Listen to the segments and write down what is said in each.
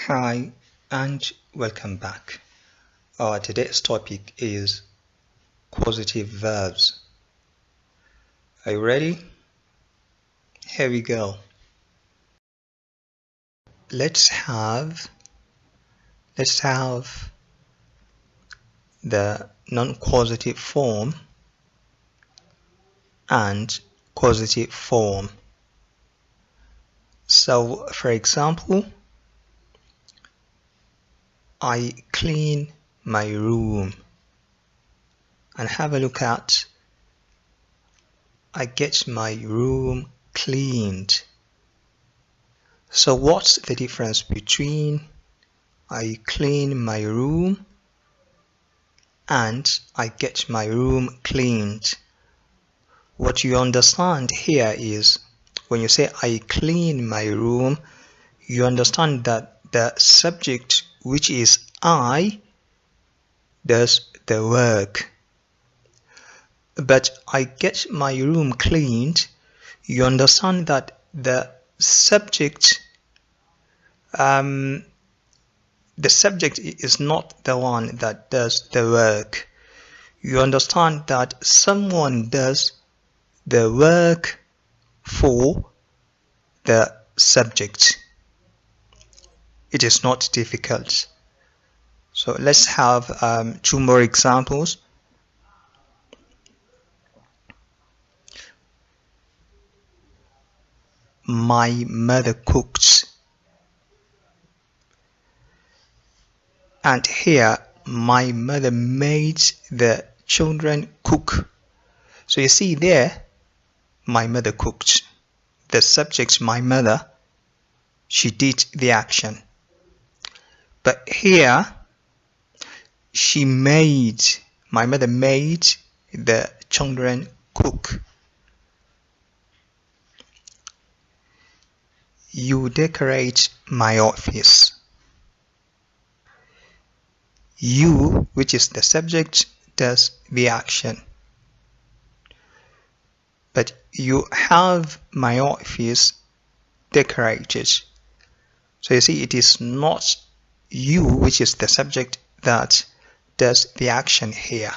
Hi and welcome back. Today's topic is causative verbs. Are you ready? Here we go. Let's have the non-causative form and causative form. So, for example, I clean my room, and have a look at I get my room cleaned. So what's the difference between I clean my room and I get my room cleaned? What you understand here is when you say I clean my room, you understand that the subject, which is I, does the work. But I get my room cleaned, you understand that the subject is not the one that does the work. You understand that someone does the work for the subject. It is not difficult. So let's have two more examples. My mother cooks. And here, my mother made the children cook. So you see there, my mother cooked. The subject, my mother, she did the action. But here, my mother made the children cook. You decorate my office. You, which is the subject, does the action. But you have my office decorated. So you see, it is not you, which is the subject, that does the action here.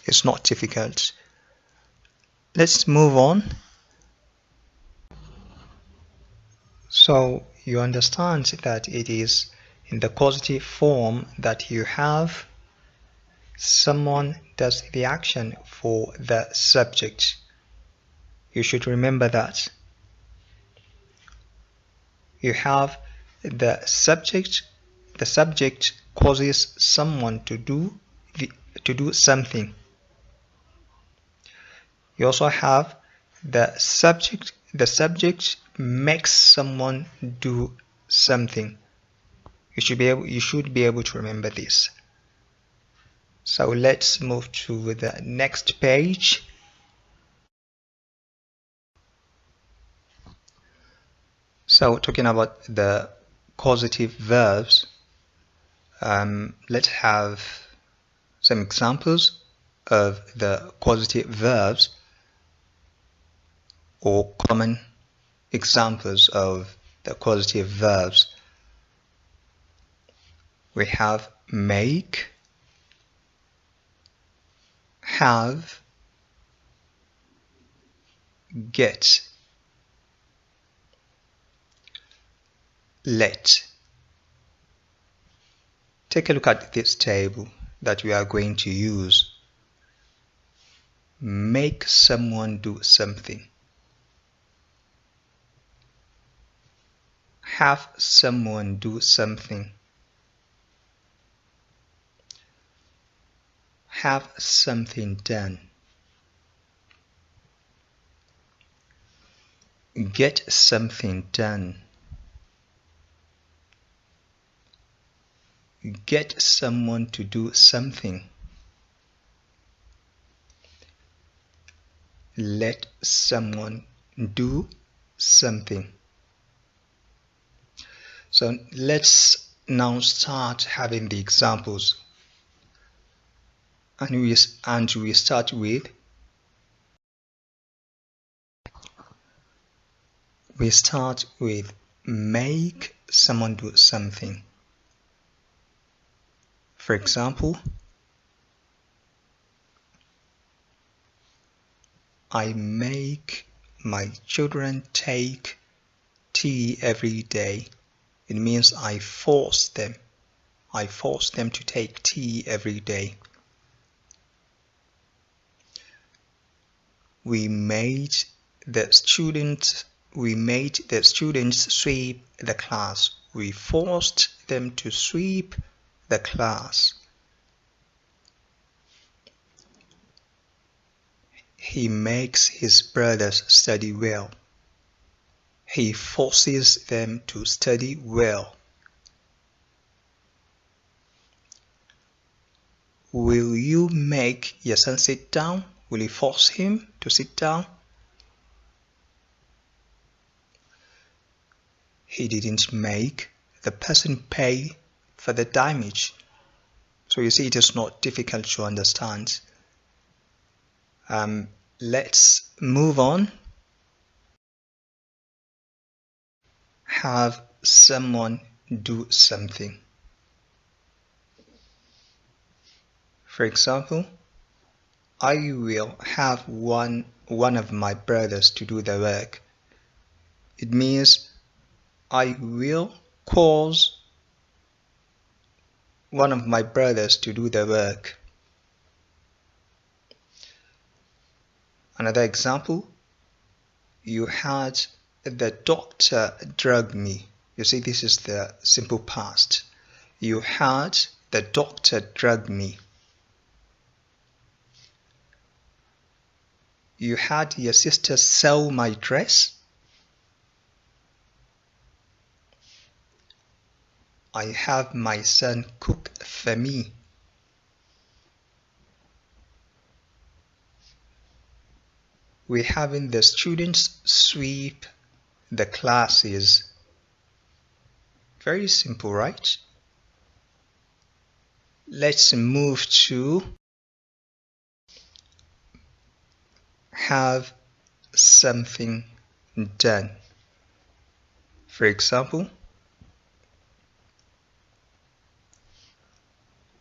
It's not difficult. Let's move on. So you understand that it is in the causative form that you have someone does the action for the subject. You should remember that. You have the subject causes someone to do something. You also have the subject makes someone do something. You should be able to remember this. So let's move to the next page. So talking about the causative verbs, let's have some examples of the causative verbs, or common examples of the causative verbs. We have make, have, get, let. Take a look at this table that we are going to use. Make someone do something. Have someone do something. Have something done. Get something done. Get someone to do something. Let someone do something. So let's now start having the examples. And we start with make someone do something. For example, I make my children take tea every day. It means I force them to take tea every day. We made the students sweep the class. We forced them to sweep the class. He makes his brothers study well. He forces them to study well. Will you make your son sit down? Will you force him to sit down? He didn't make the person pay for the damage. So you see, it is not difficult to understand. Let's move on. Have someone do something. For example, I will have one of my brothers to do the work. It means I will cause one of my brothers to do the work. Another example, you had the doctor drug me. You see, this is the simple past. You had the doctor drug me. You had your sister sew my dress. I have my son cook for me. We're having the students sweep the classes. Very simple, right? Let's move to have something done. For example,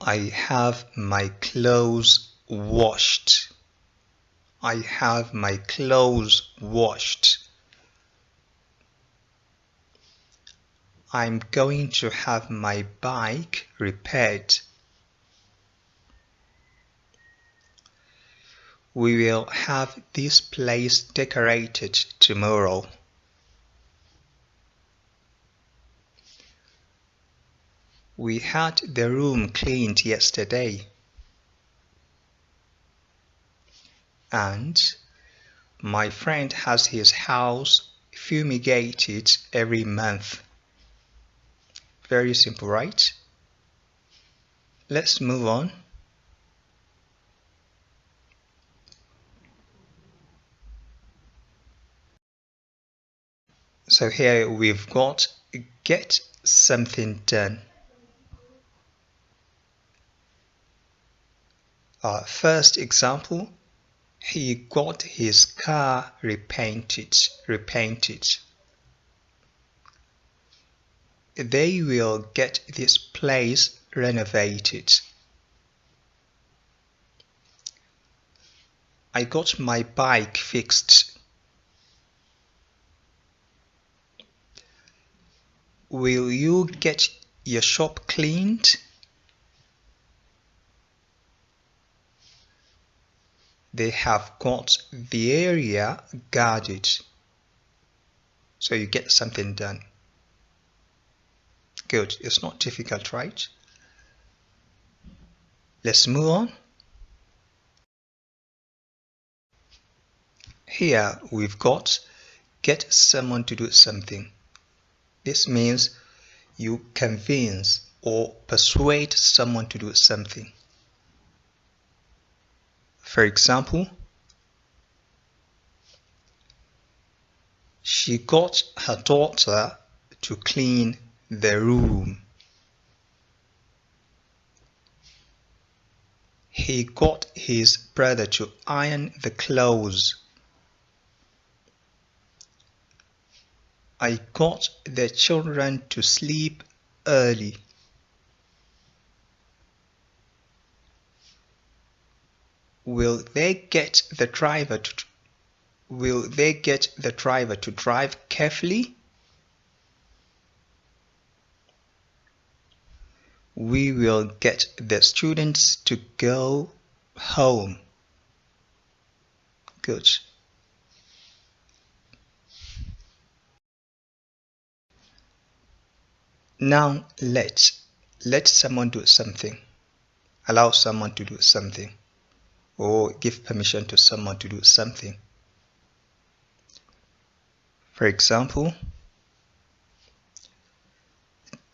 I have my clothes washed. I have my clothes washed. I'm going to have my bike repaired. We will have this place decorated tomorrow. We had the room cleaned yesterday. And my friend has his house fumigated every month. Very simple, right? Let's move on. So here we've got get something done. Our first example, he got his car repainted. They will get this place renovated. I got my bike fixed. Will you get your shop cleaned? They have got the area guarded. So you get something done. Good. It's not difficult, right? Let's move on. Here we've got get someone to do something. This means you convince or persuade someone to do something. For example, she got her daughter to clean the room. He got his brother to iron the clothes. I got the children to sleep early. Will they get the driver to drive carefully? We will get the students to go home. Good. Now let someone do something. Allow someone to do something, or give permission to someone to do something. For example,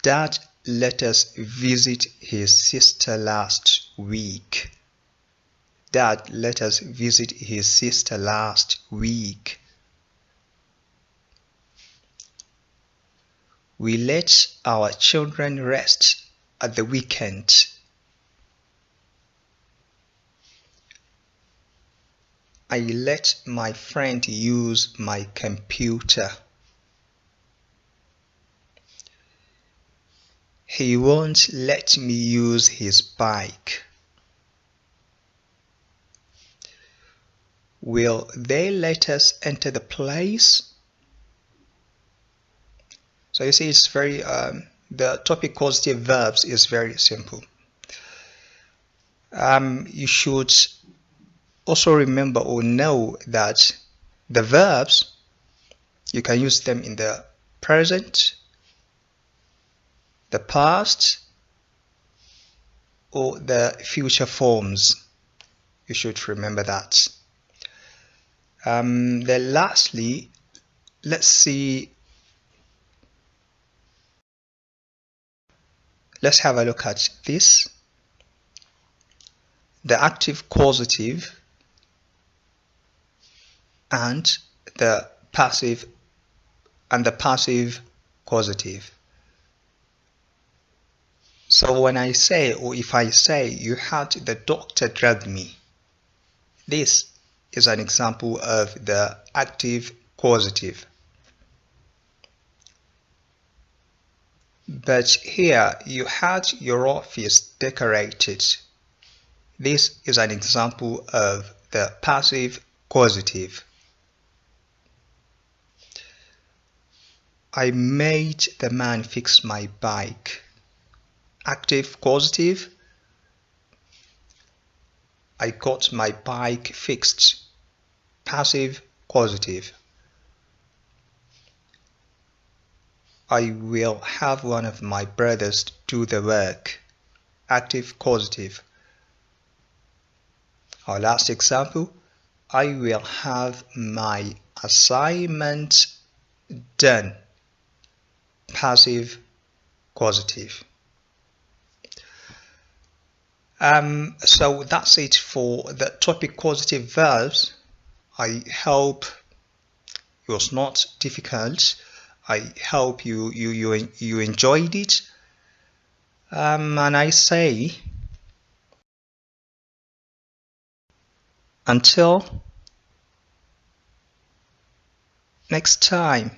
Dad let us visit his sister last week. Dad let us visit his sister last week. We let our children rest at the weekend. I let my friend use my computer. He won't let me use his bike. Will they let us enter the place? So you see, it's very the topic causative verbs is very simple. You should also remember or know that the verbs, you can use them in the present, the past, or the future forms. You should remember that. Then lastly, let's have a look at this. The active causative and the passive causative. So when I say, or if I say, you had the doctor drug me, this is an example of the active causative. But here, you had your office decorated. This is an example of the passive causative. I made the man fix my bike. Active causative. I got my bike fixed. Passive causative. I will have one of my brothers do the work. Active causative. Our last example, I will have my assignment done. Passive causative. So that's it for the topic causative verbs. I hope it was not difficult. I hope you enjoyed it. And I say, until next time.